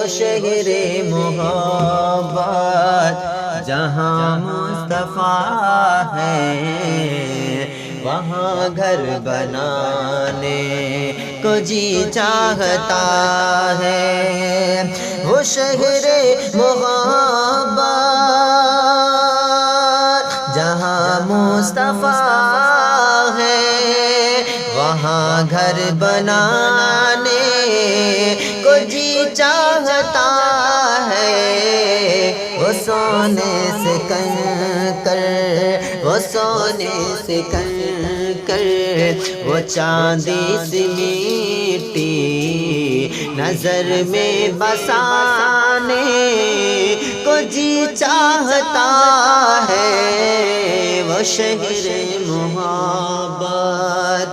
وہ شہر محبت جہاں مصطفیٰ ہے، وہاں گھر بنانے کو جی چاہتا ہے۔ وہ شہر محبت جہاں مصطفیٰ ہے، وہاں گھر بنانے کو جی چاہتا ہے۔ وہ سونے سے کنکر، وہ سونے سے کنکر، وہ چاندی سی مٹی نظر میں بسانے کو جی چاہتا ہے۔ وہ شہر محبت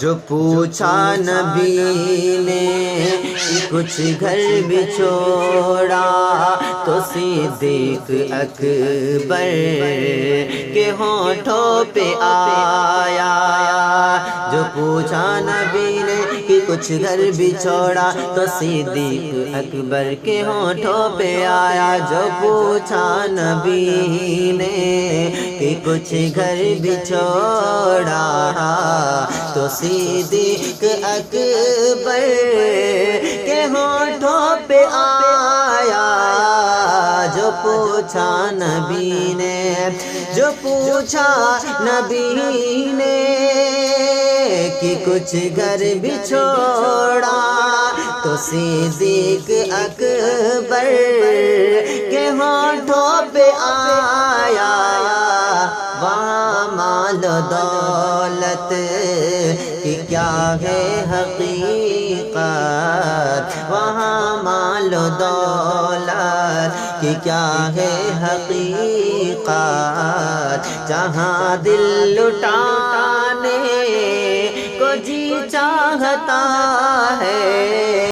جو پوچھا نبی نے کچھ گھر بھی چھوڑا تو صدیق اکبر کے ہونٹوں پہ آیا۔ جو پوچھا نبی نے کہ کچھ گھر بھی چھوڑا تو صدیق اکبر کے ہونٹوں پہ آیا۔ جو پوچھا نبی نے کہ کچھ گھر بھی چھوڑا تو صدیق اکبر کے ہونٹوں پہ آیا۔ جو پوچھا نبی نے، جو پوچھا نبی نے کہ کچھ گھر بھی چھوڑا تو صدیق اکبر کے ہونٹوں پہ آیا۔ وہاں مال و دولت کی کیا ہے حقیقت، وہاں مال و دولت کی کیا ہے حقیقت، جہاں دل لٹانے کو جی چاہتا ہے۔